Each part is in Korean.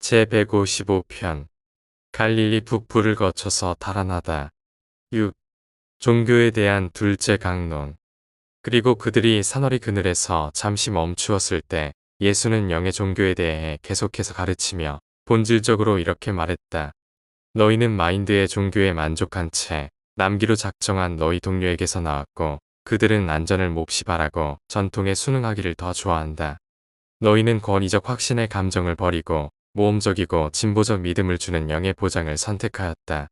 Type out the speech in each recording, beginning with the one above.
제155편 갈릴리 북부를 거쳐서 달아나다. 6. 종교에 대한 둘째 강론. 그리고 그들이 산허리 그늘에서 잠시 멈추었을 때 예수는 영의 종교에 대해 계속해서 가르치며 본질적으로 이렇게 말했다. 너희는 마인드의 종교에 만족한 채 남기로 작정한 너희 동료에게서 나왔고 그들은 안전을 몹시 바라고 전통에 순응하기를 더 좋아한다. 너희는 권위적 확신의 감정을 버리고 모험적이고 진보적 믿음을 주는 영의 보장을 선택하였다.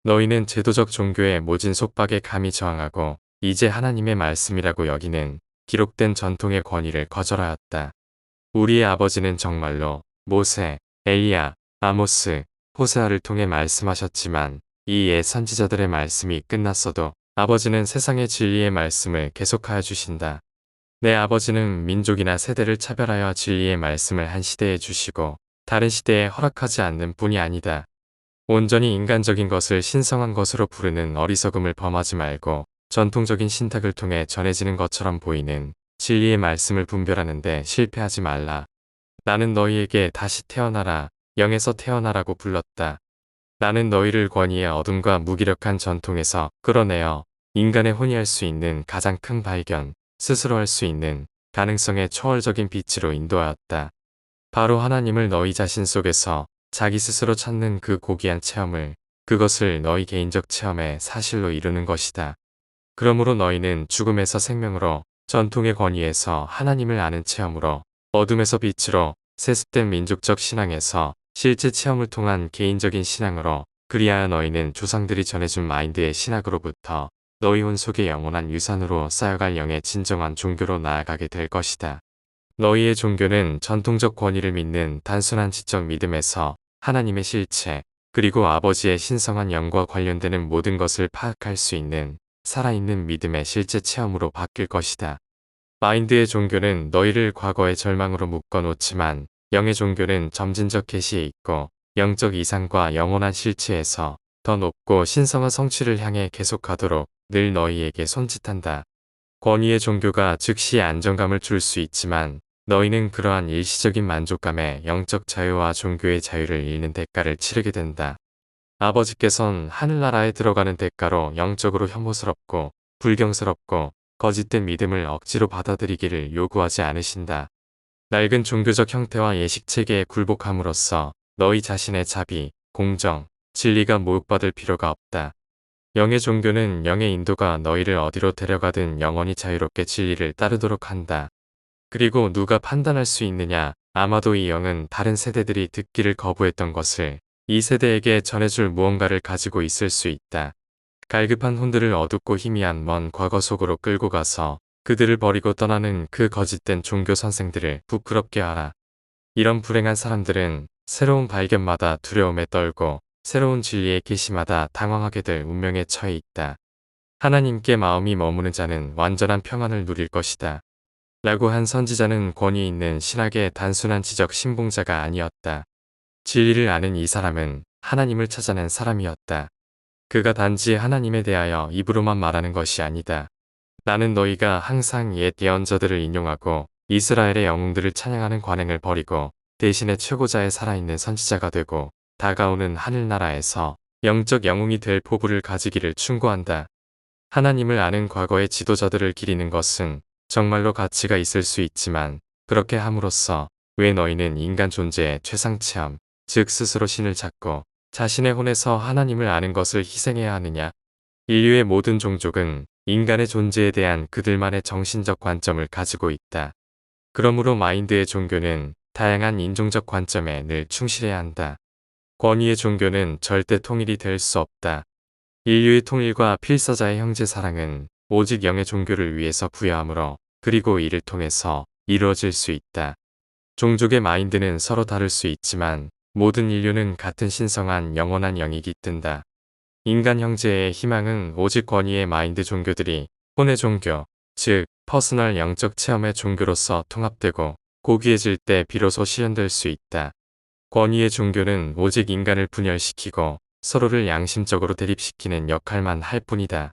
너희는 제도적 종교의 모진 속박에 감히 저항하고 이제 하나님의 말씀이라고 여기는 기록된 전통의 권위를 거절하였다. 우리의 아버지는 정말로 모세, 엘리야, 아모스, 호세아를 통해 말씀하셨지만 이 옛 선지자들의 말씀이 끝났어도 아버지는 세상의 진리의 말씀을 계속하여 주신다. 내 아버지는 민족이나 세대를 차별하여 진리의 말씀을 한 시대에 주시고 다른 시대에 허락하지 않는 분이 아니다. 온전히 인간적인 것을 신성한 것으로 부르는 어리석음을 범하지 말고 전통적인 신탁을 통해 전해지는 것처럼 보이는 진리의 말씀을 분별하는데 실패하지 말라. 나는 너희에게 다시 태어나라, 영에서 태어나라고 불렀다. 나는 너희를 권위의 어둠과 무기력한 전통에서 끌어내어 인간의 혼이할 수 있는 가장 큰 발견, 스스로 할 수 있는 가능성의 초월적인 빛으로 인도하였다. 바로 하나님을 너희 자신 속에서 자기 스스로 찾는 그 고귀한 체험을, 그것을 너희 개인적 체험의 사실로 이루는 것이다. 그러므로 너희는 죽음에서 생명으로, 전통의 권위에서 하나님을 아는 체험으로, 어둠에서 빛으로, 세습된 민족적 신앙에서 실제 체험을 통한 개인적인 신앙으로, 그리하여 너희는 조상들이 전해준 마인드의 신학으로부터 너희 혼 속의 영원한 유산으로 쌓여갈 영의 진정한 종교로 나아가게 될 것이다. 너희의 종교는 전통적 권위를 믿는 단순한 지적 믿음에서 하나님의 실체, 그리고 아버지의 신성한 영과 관련되는 모든 것을 파악할 수 있는 살아있는 믿음의 실제 체험으로 바뀔 것이다. 마인드의 종교는 너희를 과거의 절망으로 묶어놓지만 영의 종교는 점진적 계시에 있고 영적 이상과 영원한 실체에서 더 높고 신성한 성취를 향해 계속가도록 늘 너희에게 손짓한다. 권위의 종교가 즉시 안정감을 줄 수 있지만 너희는 그러한 일시적인 만족감에 영적 자유와 종교의 자유를 잃는 대가를 치르게 된다. 아버지께선 하늘나라에 들어가는 대가로 영적으로 혐오스럽고 불경스럽고 거짓된 믿음을 억지로 받아들이기를 요구하지 않으신다. 낡은 종교적 형태와 예식체계에 굴복함으로써 너희 자신의 자비, 공정, 진리가 모욕받을 필요가 없다. 영의 종교는 영의 인도가 너희를 어디로 데려가든 영원히 자유롭게 진리를 따르도록 한다. 그리고 누가 판단할 수 있느냐? 아마도 이 영은 다른 세대들이 듣기를 거부했던 것을 이 세대에게 전해줄 무언가를 가지고 있을 수 있다. 갈급한 혼들을 어둡고 희미한 먼 과거 속으로 끌고 가서 그들을 버리고 떠나는 그 거짓된 종교 선생들을 부끄럽게 하라. 이런 불행한 사람들은 새로운 발견마다 두려움에 떨고 새로운 진리의 계시마다 당황하게 될 운명에 처해 있다. 하나님께 마음이 머무는 자는 완전한 평안을 누릴 것이다. 라고 한 선지자는 권위 있는 신학의 단순한 지적 신봉자가 아니었다. 진리를 아는 이 사람은 하나님을 찾아낸 사람이었다. 그가 단지 하나님에 대하여 입으로만 말하는 것이 아니다. 나는 너희가 항상 옛 예언자들을 인용하고 이스라엘의 영웅들을 찬양하는 관행을 버리고 대신에 최고자의 살아있는 선지자가 되고 다가오는 하늘나라에서 영적 영웅이 될 포부를 가지기를 충고한다. 하나님을 아는 과거의 지도자들을 기리는 것은 정말로 가치가 있을 수 있지만 그렇게 함으로써 왜 너희는 인간 존재의 최상체험, 즉 스스로 신을 찾고 자신의 혼에서 하나님을 아는 것을 희생해야 하느냐? 인류의 모든 종족은 인간의 존재에 대한 그들만의 정신적 관점을 가지고 있다. 그러므로 마인드의 종교는 다양한 인종적 관점에 늘 충실해야 한다. 권위의 종교는 절대 통일이 될 수 없다. 인류의 통일과 필사자의 형제 사랑은 오직 영의 종교를 위해서 부여하므로 그리고 이를 통해서 이루어질 수 있다. 종족의 마인드는 서로 다를 수 있지만 모든 인류는 같은 신성한 영원한 영이 깃든다. 인간 형제의 희망은 오직 권위의 마인드 종교들이 혼의 종교, 즉 퍼스널 영적 체험의 종교로서 통합되고 고귀해질 때 비로소 실현될 수 있다. 권위의 종교는 오직 인간을 분열시키고 서로를 양심적으로 대립시키는 역할만 할 뿐이다.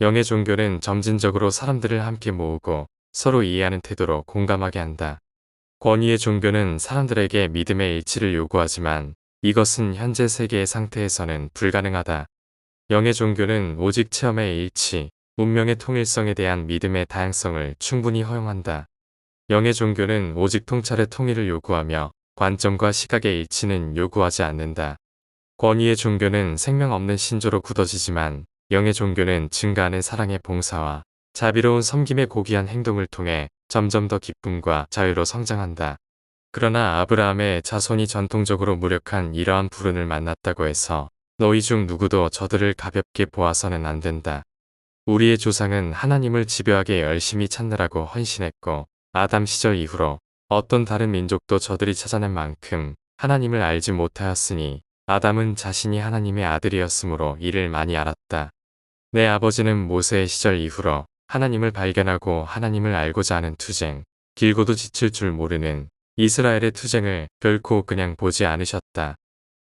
영의 종교는 점진적으로 사람들을 함께 모으고 서로 이해하는 태도로 공감하게 한다. 권위의 종교는 사람들에게 믿음의 일치를 요구하지만 이것은 현재 세계의 상태에서는 불가능하다. 영의 종교는 오직 체험의 일치, 운명의 통일성에 대한 믿음의 다양성을 충분히 허용한다. 영의 종교는 오직 통찰의 통일을 요구하며 관점과 시각의 일치는 요구하지 않는다. 권위의 종교는 생명 없는 신조로 굳어지지만 영의 종교는 증가하는 사랑의 봉사와 자비로운 섬김의 고귀한 행동을 통해 점점 더 기쁨과 자유로 성장한다. 그러나 아브라함의 자손이 전통적으로 무력한 이러한 불운을 만났다고 해서 너희 중 누구도 저들을 가볍게 보아서는 안 된다. 우리의 조상은 하나님을 집요하게 열심히 찾느라고 헌신했고 아담 시절 이후로 어떤 다른 민족도 저들이 찾아낸 만큼 하나님을 알지 못하였으니 아담은 자신이 하나님의 아들이었으므로 이를 많이 알았다. 내 아버지는 모세의 시절 이후로 하나님을 발견하고 하나님을 알고자 하는 투쟁, 길고도 지칠 줄 모르는 이스라엘의 투쟁을 결코 그냥 보지 않으셨다.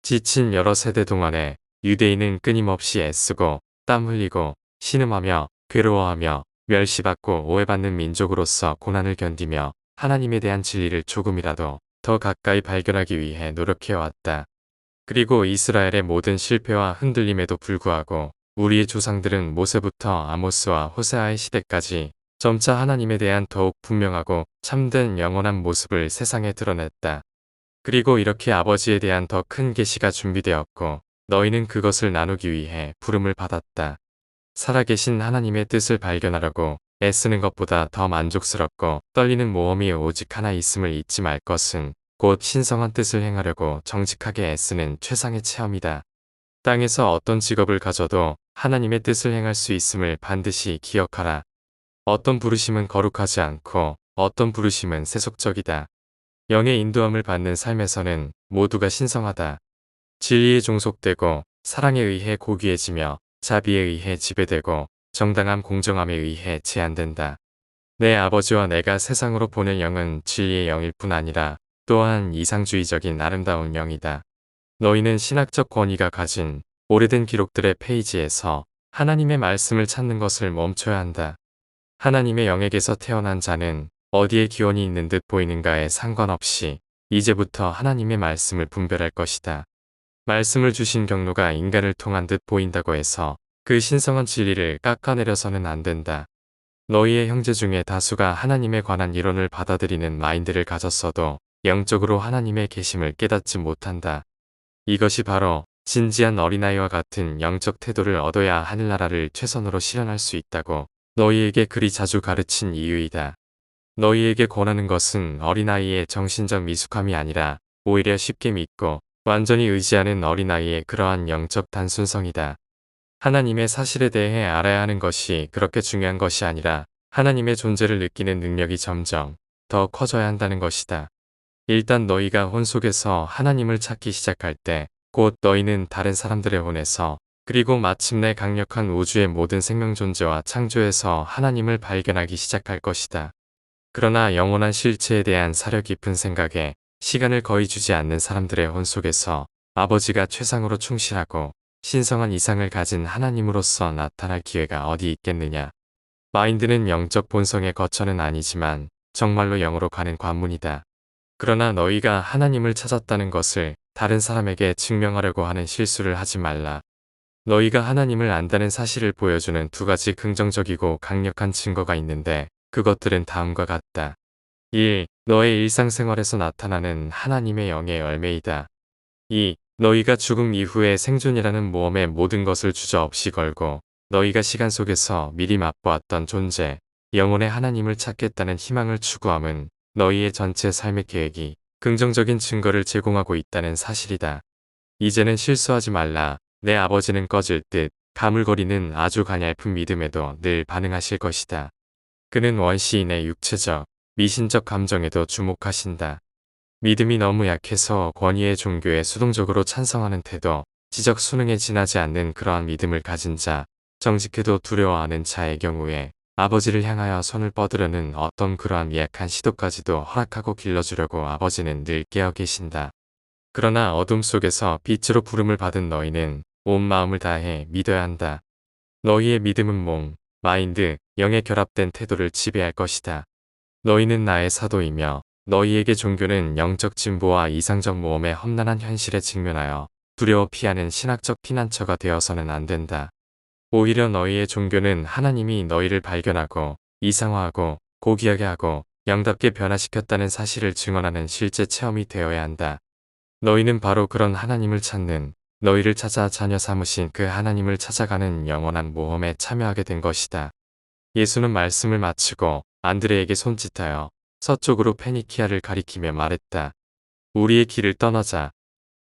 지친 여러 세대 동안에 유대인은 끊임없이 애쓰고 땀 흘리고 신음하며 괴로워하며 멸시받고 오해받는 민족으로서 고난을 견디며 하나님에 대한 진리를 조금이라도 더 가까이 발견하기 위해 노력해왔다. 그리고 이스라엘의 모든 실패와 흔들림에도 불구하고 우리의 조상들은 모세부터 아모스와 호세아의 시대까지 점차 하나님에 대한 더욱 분명하고 참된 영원한 모습을 세상에 드러냈다. 그리고 이렇게 아버지에 대한 더 큰 계시가 준비되었고 너희는 그것을 나누기 위해 부름을 받았다. 살아계신 하나님의 뜻을 발견하려고 애쓰는 것보다 더 만족스럽고 떨리는 모험이 오직 하나 있음을 잊지 말 것은 곧 신성한 뜻을 행하려고 정직하게 애쓰는 최상의 체험이다. 땅에서 어떤 직업을 가져도 하나님의 뜻을 행할 수 있음을 반드시 기억하라. 어떤 부르심은 거룩하지 않고 어떤 부르심은 세속적이다. 영의 인도함을 받는 삶에서는 모두가 신성하다. 진리에 종속되고 사랑에 의해 고귀해지며 자비에 의해 지배되고 정당함 공정함에 의해 제한된다. 내 아버지와 내가 세상으로 보낸 영은 진리의 영일 뿐 아니라 또한 이상주의적인 아름다운 영이다. 너희는 신학적 권위가 가진 오래된 기록들의 페이지에서 하나님의 말씀을 찾는 것을 멈춰야 한다. 하나님의 영에게서 태어난 자는 어디에 기원이 있는 듯 보이는가에 상관없이 이제부터 하나님의 말씀을 분별할 것이다. 말씀을 주신 경로가 인간을 통한 듯 보인다고 해서 그 신성한 진리를 깎아내려서는 안 된다. 너희의 형제 중에 다수가 하나님에 관한 이론을 받아들이는 마인드를 가졌어도 영적으로 하나님의 계심을 깨닫지 못한다. 이것이 바로 진지한 어린아이와 같은 영적 태도를 얻어야 하늘나라를 최선으로 실현할 수 있다고 너희에게 그리 자주 가르친 이유이다. 너희에게 권하는 것은 어린아이의 정신적 미숙함이 아니라 오히려 쉽게 믿고 완전히 의지하는 어린아이의 그러한 영적 단순성이다. 하나님의 사실에 대해 알아야 하는 것이 그렇게 중요한 것이 아니라 하나님의 존재를 느끼는 능력이 점점 더 커져야 한다는 것이다. 일단 너희가 혼 속에서 하나님을 찾기 시작할 때 곧 너희는 다른 사람들의 혼에서 그리고 마침내 강력한 우주의 모든 생명 존재와 창조에서 하나님을 발견하기 시작할 것이다. 그러나 영원한 실체에 대한 사려 깊은 생각에 시간을 거의 주지 않는 사람들의 혼 속에서 아버지가 최상으로 충실하고 신성한 이상을 가진 하나님으로서 나타날 기회가 어디 있겠느냐. 마인드는 영적 본성의 거처는 아니지만 정말로 영으로 가는 관문이다. 그러나 너희가 하나님을 찾았다는 것을 다른 사람에게 증명하려고 하는 실수를 하지 말라. 너희가 하나님을 안다는 사실을 보여주는 두 가지 긍정적이고 강력한 증거가 있는데 그것들은 다음과 같다. 1. 너의 일상생활에서 나타나는 하나님의 영의 열매이다. 2. 너희가 죽음 이후의 생존이라는 모험에 모든 것을 주저없이 걸고 너희가 시간 속에서 미리 맛보았던 존재, 영혼의 하나님을 찾겠다는 희망을 추구함은 너희의 전체 삶의 계획이 긍정적인 증거를 제공하고 있다는 사실이다. 이제는 실수하지 말라. 내 아버지는 꺼질 듯 가물거리는 아주 가냘픈 믿음에도 늘 반응하실 것이다. 그는 원시인의 육체적, 미신적 감정에도 주목하신다. 믿음이 너무 약해서 권위의 종교에 수동적으로 찬성하는 태도, 지적 수능에 지나지 않는 그러한 믿음을 가진 자, 정직해도 두려워하는 자의 경우에 아버지를 향하여 손을 뻗으려는 어떤 그러한 미약한 시도까지도 허락하고 길러주려고 아버지는 늘 깨어 계신다. 그러나 어둠 속에서 빛으로 부름을 받은 너희는 온 마음을 다해 믿어야 한다. 너희의 믿음은 몸, 마인드, 영의 결합된 태도를 지배할 것이다. 너희는 나의 사도이며 너희에게 종교는 영적 진보와 이상적 모험의 험난한 현실에 직면하여 두려워 피하는 신학적 피난처가 되어서는 안 된다. 오히려 너희의 종교는 하나님이 너희를 발견하고 이상화하고 고귀하게 하고 영답게 변화시켰다는 사실을 증언하는 실제 체험이 되어야 한다. 너희는 바로 그런 하나님을 찾는, 너희를 찾아 자녀 삼으신 그 하나님을 찾아가는 영원한 모험에 참여하게 된 것이다. 예수는 말씀을 마치고 안드레에게 손짓하여 서쪽으로 페니키아를 가리키며 말했다. 우리의 길을 떠나자.